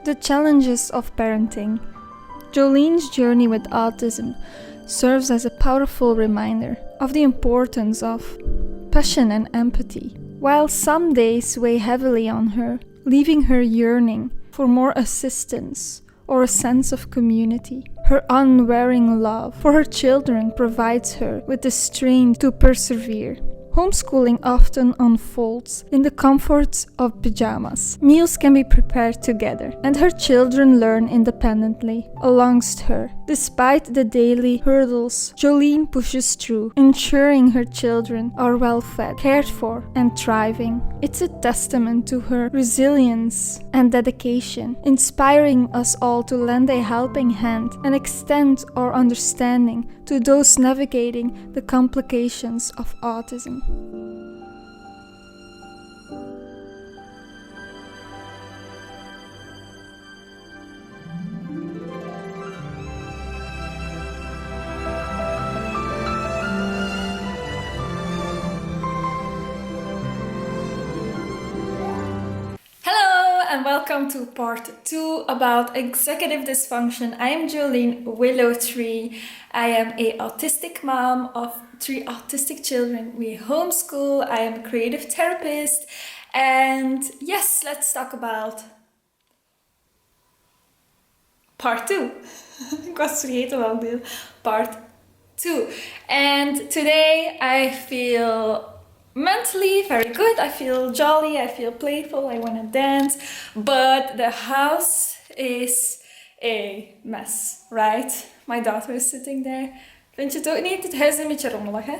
The challenges of parenting. Jolene's journey with autism serves as a powerful reminder of the importance of passion and empathy. While some days weigh heavily on her, leaving her yearning for more assistance or a sense of community, her unwearying love for her children provides her with the strength to persevere. Homeschooling often unfolds in the comforts of pajamas. Meals can be prepared together, and her children learn independently alongside her. Despite the daily hurdles, Jolene pushes through, ensuring her children are well fed, cared for, and thriving. It's a testament to her resilience and dedication, inspiring us all to lend a helping hand and extend our understanding to those navigating the complications of autism. Hello and welcome to part 2 about executive dysfunction. I am Jolene Willowtree. I am an autistic mom of 3 autistic children. We homeschool. I am a creative therapist. And yes, let's talk about part 2. Ik was vergeten welk deel. Part 2. And today I feel mentally very good. I feel jolly, I feel playful, I want to dance, but the house is a mess, right? My daughter is sitting there. Vind je het ook niet? Het huis is een beetje rommelig, hè?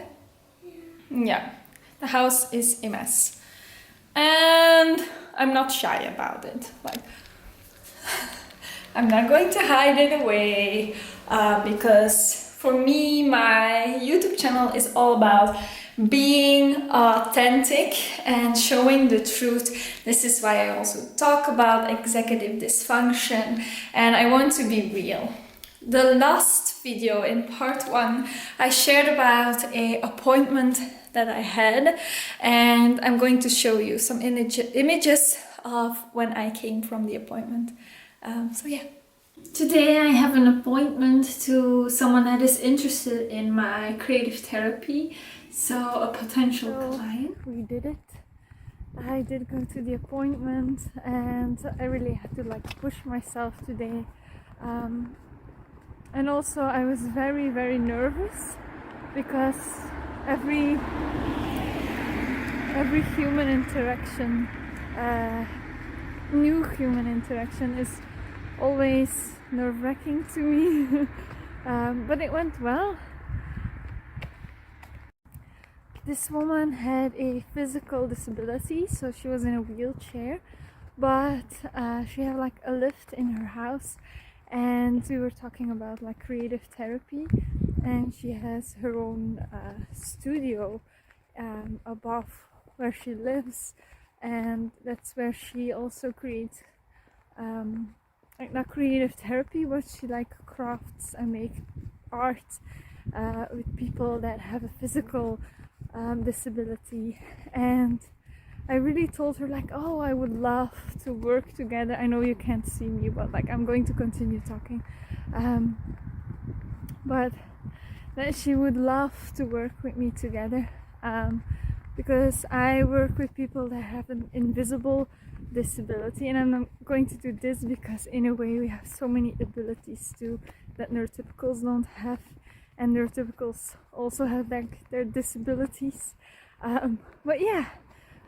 Ja. The house is a mess. And I'm not shy about it. Like, I'm not going to hide it away because for me, my YouTube channel is all about being authentic and showing the truth. This is why I also talk about executive dysfunction, and I want to be real. The last video in part 1, I shared about an appointment that I had, and I'm going to show you some images of when I came from the appointment. So yeah. Today I have an appointment to someone that is interested in my creative therapy. So a potential client. We did it. I did go to the appointment and I really had to push myself today. And also I was very, very nervous because every human interaction, new human interaction is always nerve-wracking to me. But it went well. This woman had a physical disability, so she was in a wheelchair, but she had a lift in her house, and we were talking about creative therapy, and she has her own studio above where she lives, and that's where she also creates not creative therapy, but she crafts and make art with people that have a physical disability. And I really told her oh, I would love to work together. I know you can't see me, but I'm going to continue talking, but that she would love to work with me together, because I work with people that have an invisible disability, and I'm not going to do this because in a way we have so many abilities too that neurotypicals don't have, and neurotypicals also have their disabilities. But yeah,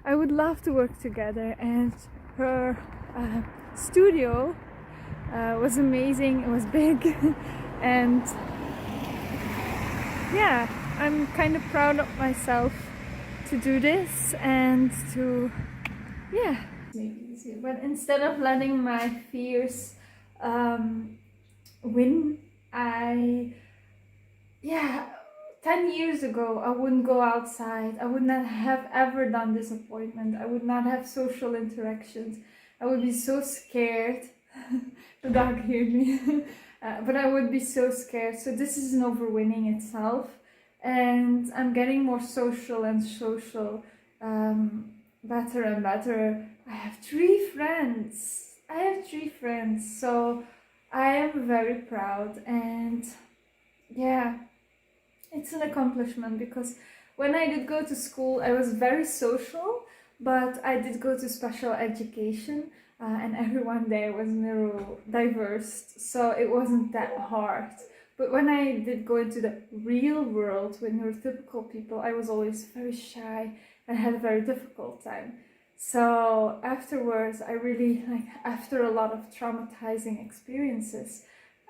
I would love to work together, and her studio was amazing. It was big and yeah, I'm kind of proud of myself to do this and to maybe easier. But instead of letting my fears win, 10 years ago I wouldn't go outside. I would not have ever done this appointment. I would not have social interactions. I would be so scared. The dog heard me. But I would be so scared. So this is an overwinning itself, and I'm getting more social and social, better and better. I have 3 friends I have 3 friends, so I am very proud, and yeah, it's an accomplishment because when I did go to school, I was very social, but I did go to special education, and everyone there was neurodiverse, so it wasn't that hard. But when I did go into the real world with neurotypical people, I was always very shy and had a very difficult time. So afterwards, I really, after a lot of traumatizing experiences,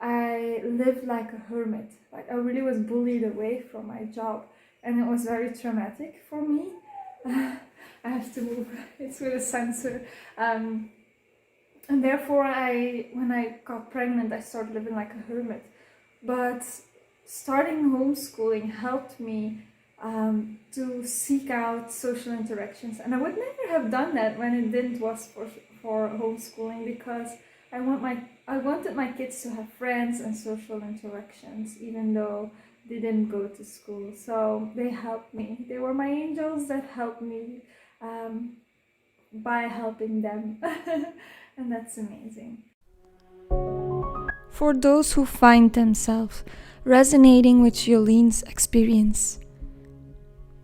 I lived like a hermit. Like, I really was bullied away from my job, and it was very traumatic for me. I have to move, it's with a sensor. And therefore, when I got pregnant, I started living like a hermit. But starting homeschooling helped me to seek out social interactions, and I would never have done that when it didn't was for homeschooling, because I wanted my kids to have friends and social interactions, even though they didn't go to school. So they helped me. They were my angels that helped me by helping them, and that's amazing. For those who find themselves resonating with Jolene's experience,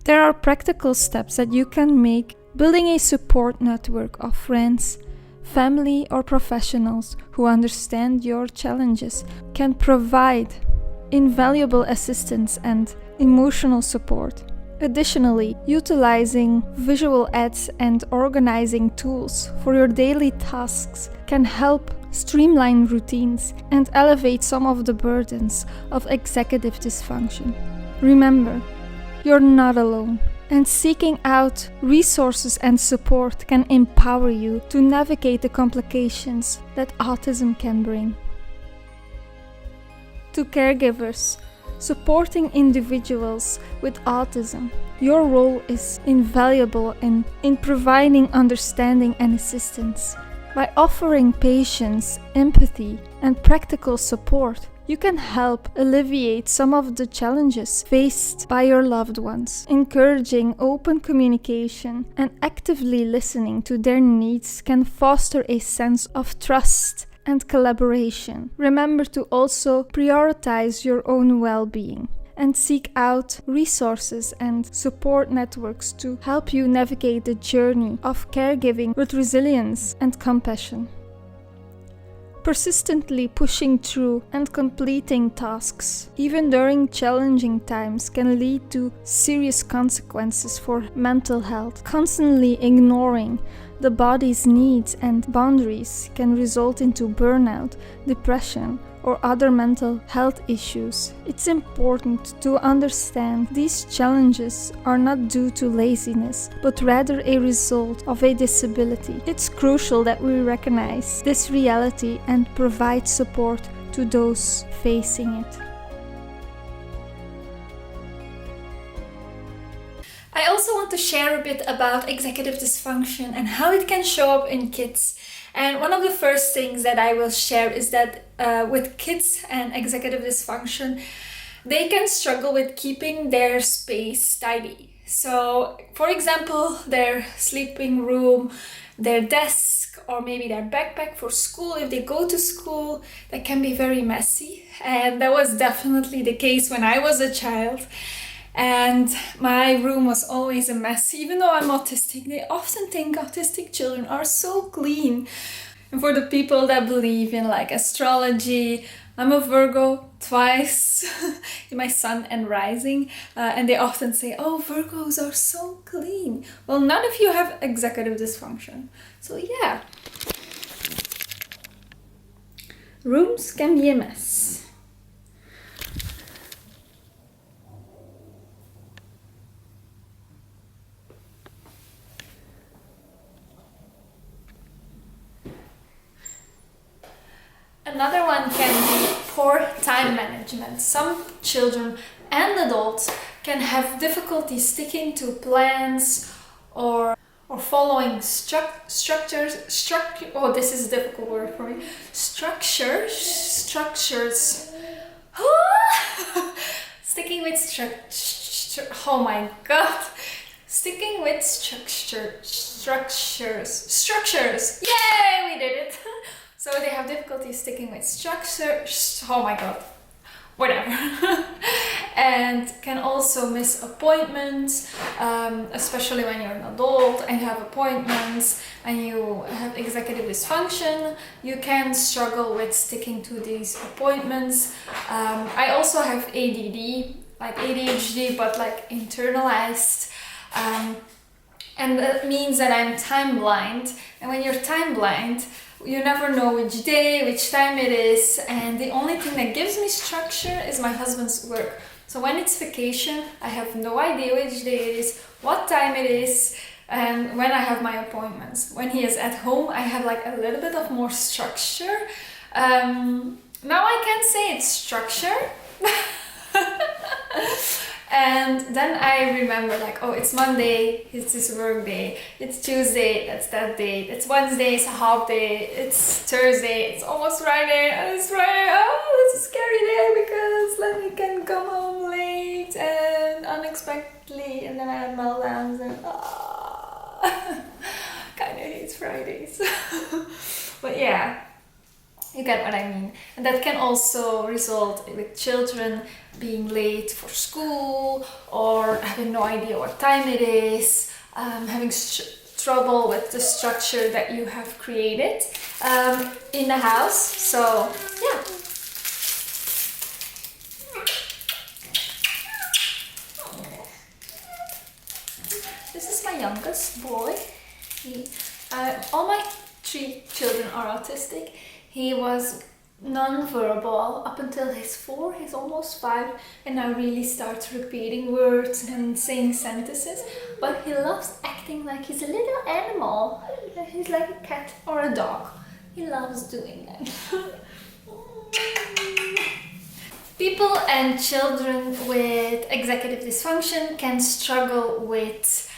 there are practical steps that you can make. Building a support network of friends, family, or professionals who understand your challenges can provide invaluable assistance and emotional support. Additionally, utilizing visual aids and organizing tools for your daily tasks can help streamline routines and elevate some of the burdens of executive dysfunction. Remember, you're not alone, and seeking out resources and support can empower you to navigate the complications that autism can bring. To caregivers supporting individuals with autism, your role is invaluable in providing understanding and assistance. By offering patience, empathy, and practical support, you can help alleviate some of the challenges faced by your loved ones. Encouraging open communication and actively listening to their needs can foster a sense of trust and collaboration. Remember to also prioritize your own well-being and seek out resources and support networks to help you navigate the journey of caregiving with resilience and compassion. Persistently pushing through and completing tasks, even during challenging times, can lead to serious consequences for mental health. Constantly ignoring the body's needs and boundaries can result into burnout, depression, or other mental health issues. It's important to understand these challenges are not due to laziness, but rather a result of a disability. It's crucial that we recognize this reality and provide support to those facing it. I also want to share a bit about executive dysfunction and how it can show up in kids. And one of the first things that I will share is that with kids and executive dysfunction, they can struggle with keeping their space tidy. So, for example, their sleeping room, their desk, or maybe their backpack for school, if they go to school, that can be very messy. And that was definitely the case when I was a child. And my room was always a mess. Even though I'm autistic, they often think autistic children are so clean. And for the people that believe in astrology, I'm a Virgo twice in my sun and rising, and they often say, oh, Virgos are so clean. Well, none of you have executive dysfunction. So yeah, rooms can be a mess. Another one can be poor time management. Some children and adults can have difficulty sticking to plans or following structures. Oh, this is a difficult word for me. Structures. Sticking with oh my god. Sticking with structures. Yay, we did it. So they have difficulty sticking with structure. Oh my god, whatever. And can also miss appointments, especially when you're an adult and you have appointments and you have executive dysfunction. You can struggle with sticking to these appointments. I also have ADD, like ADHD, but like internalized. And that means that I'm time blind. And when you're time blind, you never know which day, which time it is. And the only thing that gives me structure is my husband's work. So when it's vacation, I have no idea which day it is, what time it is, and when I have my appointments. When he is at home, I have like a little bit of more structure. Now I can say it's structure. And then I remember like, oh, it's Monday, it's this work day. It's Tuesday, that's that day. It's Wednesday, it's a half day. It's Thursday, it's almost Friday. And it's Friday, oh, it's a scary day because Lenny can come home late and unexpectedly. And then I have meltdowns and kind of hates Fridays. But yeah, you get what I mean. And that can also result with children being late for school or having no idea what time it is, having trouble with the structure that you have created in the house. So yeah. This is my youngest boy. All my 3 children are autistic. He was non-verbal up until he's 4, he's almost 5, and now really starts repeating words and saying sentences. But he loves acting like he's a little animal. He's like a cat or a dog. He loves doing that. People and children with executive dysfunction can struggle with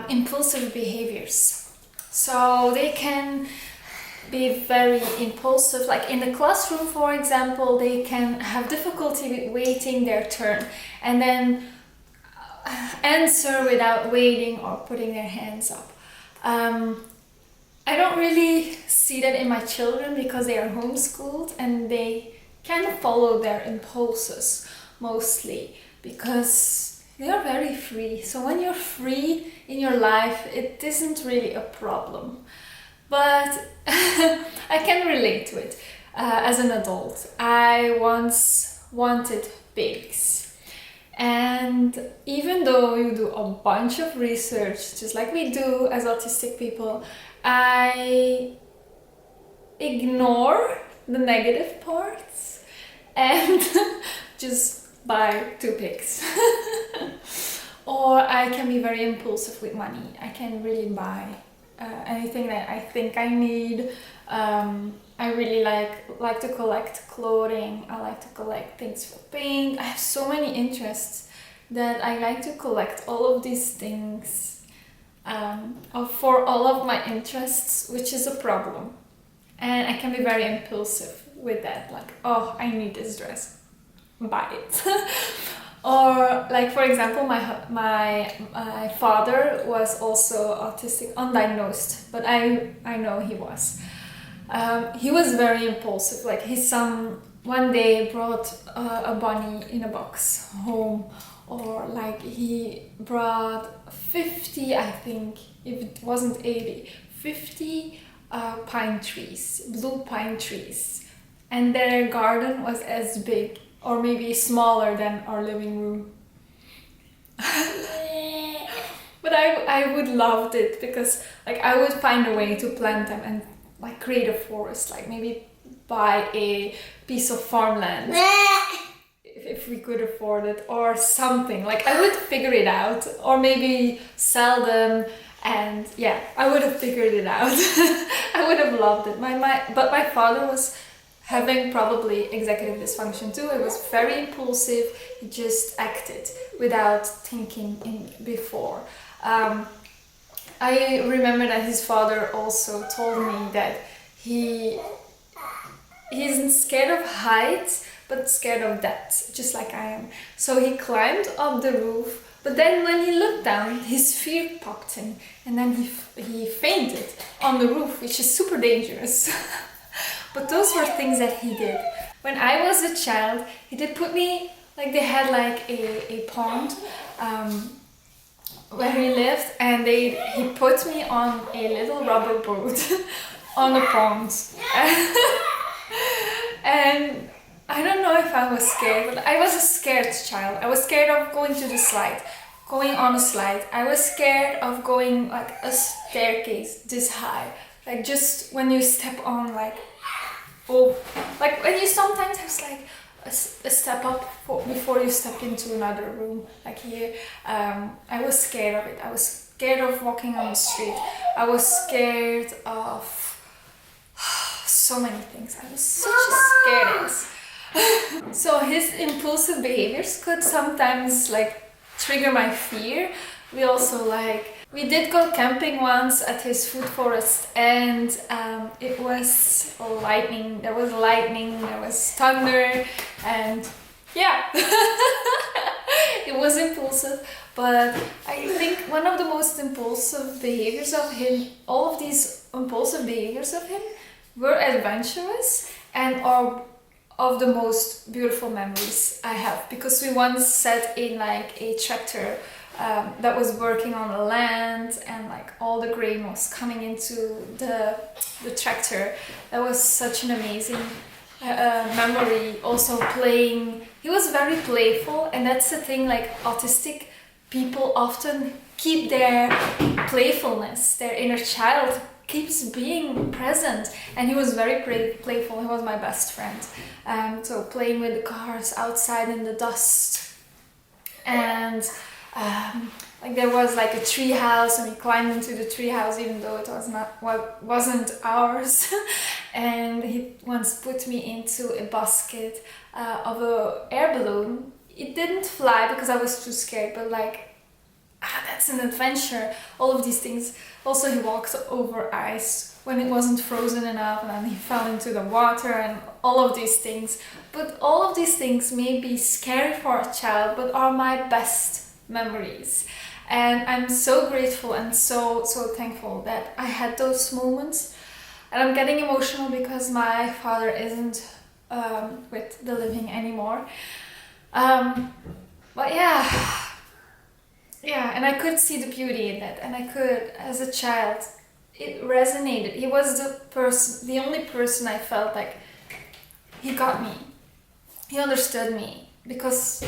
impulsive behaviors. So they can be very impulsive, like in the classroom, for example. They can have difficulty with waiting their turn and then answer without waiting or putting their hands up. I don't really see that in my children because they are homeschooled and they can follow their impulses mostly because they are very free. So when you're free in your life, it isn't really a problem. But I can relate to it. As an adult, I once wanted pigs. And even though you do a bunch of research, just like we do as autistic people, I ignore the negative parts and just buy 2 pigs. Or I can be very impulsive with money. I can really buy anything that I think I need. I really like to collect clothing. I like to collect things for paint. I have so many interests that I like to collect all of these things for all of my interests, which is a problem. And I can be very impulsive with that, like, oh, I need this dress, buy it. Or like, for example, my father was also autistic, undiagnosed, but I know he was. He was very impulsive. Like his son one day brought a bunny in a box home, or like he brought 50, I think, if it wasn't 80, 50 pine trees, blue pine trees, and their garden was as big or maybe smaller than our living room. But I would loved it because like I would find a way to plant them and like create a forest, like maybe buy a piece of farmland if we could afford it or something. Like I would figure it out, or maybe sell them, and yeah, I would have figured it out. I would have loved it. But my father was having probably executive dysfunction too. It was very impulsive. He just acted without thinking before. I remember that his father also told me that he isn't scared of heights, but scared of depth, just like I am. So he climbed up the roof, but then when he looked down, his fear popped in, and then he fainted on the roof, which is super dangerous. But those were things that he did. When I was a child, he did put me, like they had like a pond where he lived, and he put me on a little rubber boat on a pond. And I don't know if I was scared, but I was a scared child. I was scared of going on a slide. I was scared of going like a staircase this high. Like just when you step on like when you sometimes have like a step up before you step into another room. Like here, I was scared of it. I was scared of walking on the street. I was scared of so many things. I was such a scared. So his impulsive behaviors could sometimes like trigger my fear. We did go camping once at his food forest, and it was lightning. There was lightning, there was thunder, and yeah, it was impulsive. But I think one of the most impulsive behaviors of him, all of these impulsive behaviors of him, were adventurous and are of the most beautiful memories I have, because we once sat in like a tractor that was working on the land, and like all the grain was coming into the tractor. That was such an amazing memory. Also playing, he was very playful, and that's the thing, like autistic people often keep their playfulness, their inner child keeps being present, and he was very playful. He was my best friend. So playing with the cars outside in the dust, and like there was like a tree house, and we climbed into the tree house even though it wasn't ours. And he once put me into a basket of an air balloon. It didn't fly because I was too scared, but like that's an adventure. All of these things. Also, he walked over ice when it wasn't frozen enough, and then he fell into the water, and all of these things. But all of these things may be scary for a child, but are my best memories. And I'm so grateful and so thankful that I had those moments. And I'm getting emotional because my father isn't with the living anymore. But yeah, and I could see the beauty in that, and I could, as a child, it resonated. He was the only person I felt like he got me. He understood me, because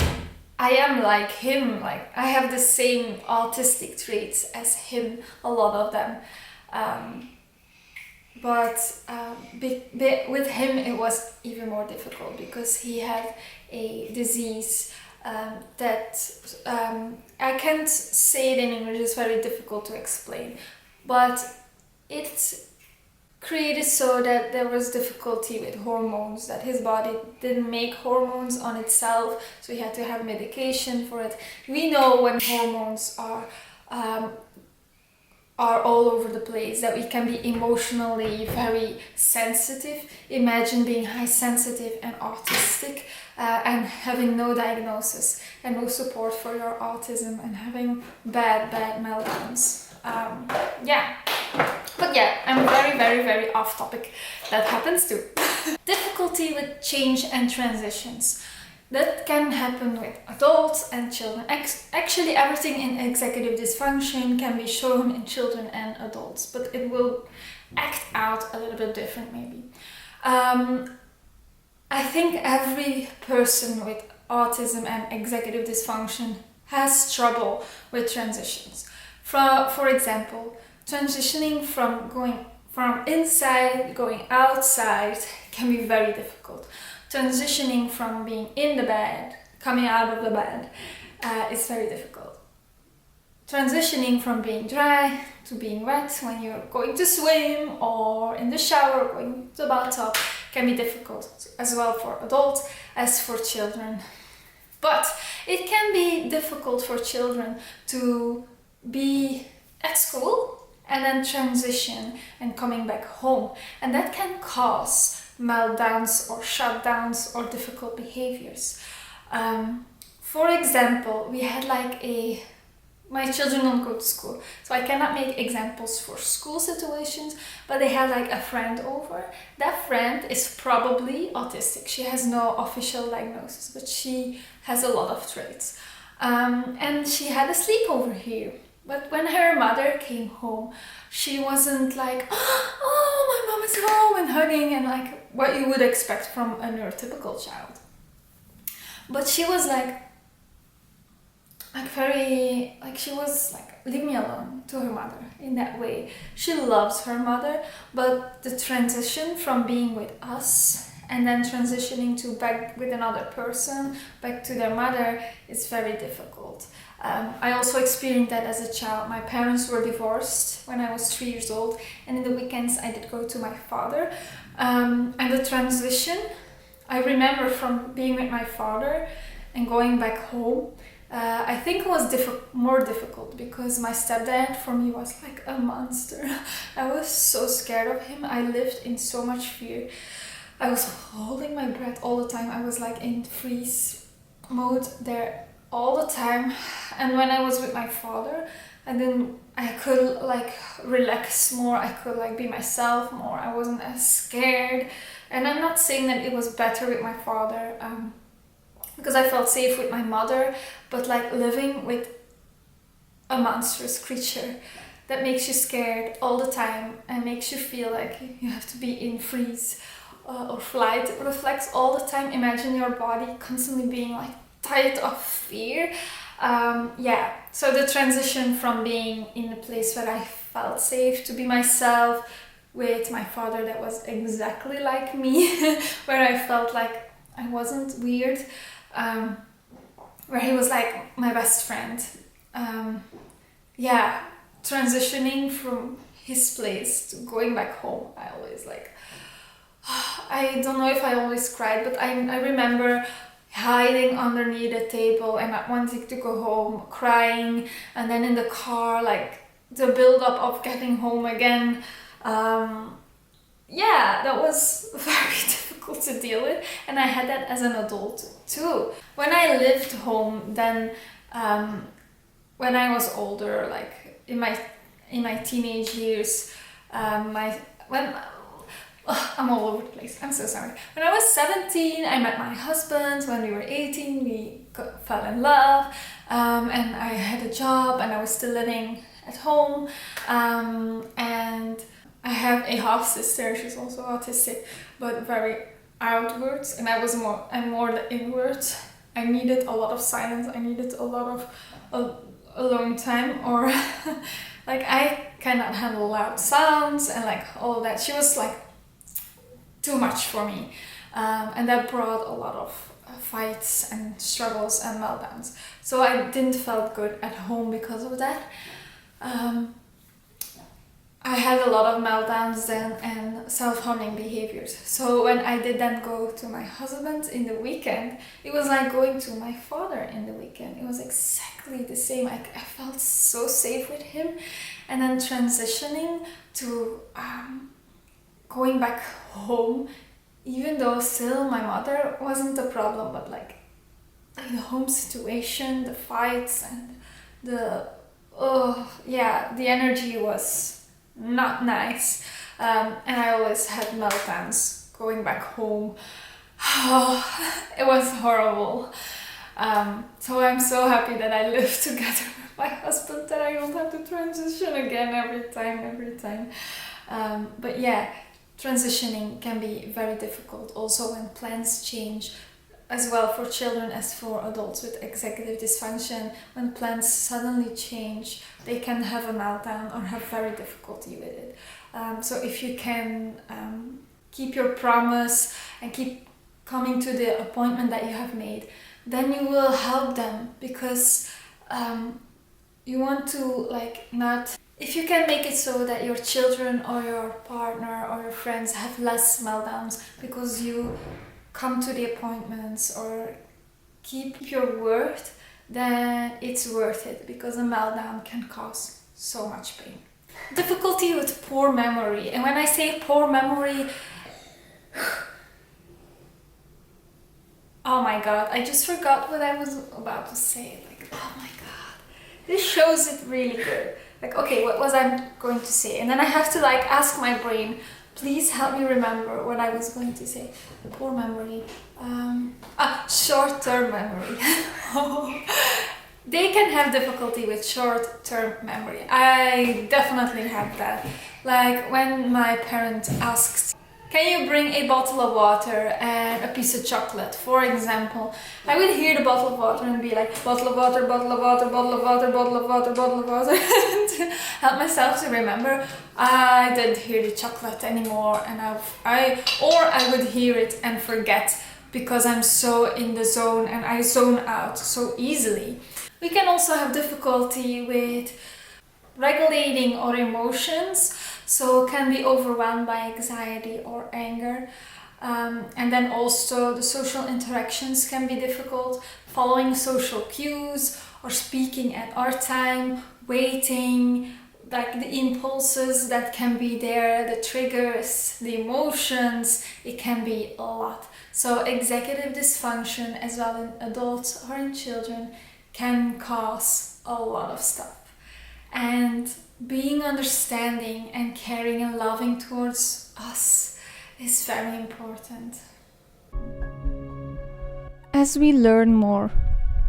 I am like him. Like I have the same autistic traits as him, a lot of them. But with him it was even more difficult, because he had a disease that I can't say it in English, it's very difficult to explain, but it created so that there was difficulty with hormones, that his body didn't make hormones on itself, so he had to have medication for it. We know when hormones are all over the place, that we can be emotionally very sensitive. Imagine being high sensitive and autistic, and having no diagnosis and no support for your autism, and having bad meltdowns. But yeah, I'm very off topic. That happens too. Difficulty with change and transitions. That can happen with adults and children. Actually, everything in executive dysfunction can be shown in children and adults, but it will act out a little bit different maybe. I think every person with autism and executive dysfunction has trouble with transitions. For example, transitioning from going from inside going outside can be very difficult. Transitioning from being in the bed, coming out of the bed, is very difficult. Transitioning from being dry to being wet when you're going to swim, or in the shower, going to the bathtub, can be difficult as well for adults as for children. But it can be difficult for children to be at school and then transition and coming back home, and that can cause meltdowns or shutdowns or difficult behaviors. For example, we my children don't go to school, so I cannot make examples for school situations, but they had like a friend over. That friend is probably autistic. She has no official diagnosis, but she has a lot of traits. And she had a sleepover here. But when her mother came home, she wasn't like, oh, my mom is home, and hugging, and like what you would expect from a neurotypical child. But she was like very, like she was like, leave me alone, to her mother in that way. She loves her mother, but the transition from being with us and then transitioning to back with another person, back to their mother, is very difficult. I also experienced that as a child. My parents were divorced when I was 3 years old, and in the weekends I did go to my father. And the transition, I remember from being with my father and going back home, I think it was more difficult because my stepdad for me was like a monster. I was so scared of him. I lived in so much fear. I was holding my breath all the time. I was like in freeze mode there all the time. And when I was with my father, and then I could like relax more. I could like be myself more. I wasn't as scared. And I'm not saying that it was better with my father, because I felt safe with my mother, but like living with a monstrous creature that makes you scared all the time and makes you feel like you have to be in freeze or flight reflex all the time. Imagine your body constantly being like tired of fear. So the transition from being in a place where I felt safe to be myself with my father that was exactly like me, where I felt like I wasn't weird, where he was like my best friend. Transitioning from his place to going back home, I always like, I don't know if I always cried, but I remember hiding underneath the table and not wanting to go home, crying, and then in the car, like the build-up of getting home again. That was very difficult to deal with, and I had that as an adult too. When I lived home, then when I was older, like in my teenage years, I'm all over the place. I'm so sorry. When I was 17, I met my husband. When we were 18, we fell in love, and I had a job, and I was still living at home, and I have a half sister. She's also autistic, but very outwards, and I'm more the inwards. I needed a lot of silence. I needed a lot of alone time, or like I cannot handle loud sounds and like all that. She was like too much for me, and that brought a lot of fights and struggles and meltdowns. So I didn't felt good at home because of that. I had a lot of meltdowns then and self-harming behaviors. So when I did then go to my husband in the weekend, it was like going to my father in the weekend. It was exactly the same. I felt so safe with him. And then transitioning to going back home, even though still my mother wasn't the problem, but like the home situation, the fights, and the energy was not nice, and I always had meltdowns going back home. It was horrible. So I'm so happy that I live together with my husband, that I don't have to transition again every time. But yeah, transitioning can be very difficult also when plans change, as well for children as for adults with executive dysfunction. When plans suddenly change, they can have a meltdown or have very difficulty with it. So if you can keep your promise and keep coming to the appointment that you have made, then you will help them, because you want to like not... If you can make it so that your children or your partner or your friends have less meltdowns because you come to the appointments or keep your word, then it's worth it, because a meltdown can cause so much pain. Difficulty with poor memory. And when I say poor memory, oh my god, I just forgot what I was about to say. Like, oh my god. this shows it really good. Like, okay, what was I going to say? And then I have to like ask my brain, please help me remember what I was going to say. Poor memory. Short-term memory. They can have difficulty with short-term memory. I definitely have that. Like when my parent asks, can you bring a bottle of water and a piece of chocolate, for example? I would hear the bottle of water and be like, bottle of water, bottle of water, bottle of water, bottle of water, bottle of water. To help myself to remember, I didn't hear the chocolate anymore, and I would hear it and forget because I'm so in the zone and I zone out so easily. We can also have difficulty with regulating our emotions, so can be overwhelmed by anxiety or anger. And then also the social interactions can be difficult, following social cues or speaking at our time, waiting, like the impulses that can be there, the triggers, the emotions, it can be a lot. So executive dysfunction, as well in adults or in children, can cause a lot of stuff. And being understanding and caring and loving towards us is very important. As we learn more,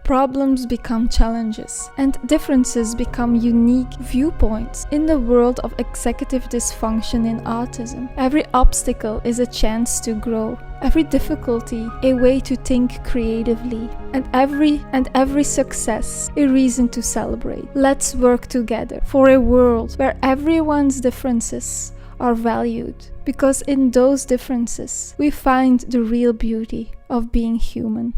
problems become challenges and differences become unique viewpoints. In the world of executive dysfunction in autism, every obstacle is a chance to grow, every difficulty a way to think creatively, and every success a reason to celebrate. Let's work together for a world where everyone's differences are valued, because in those differences we find the real beauty of being human.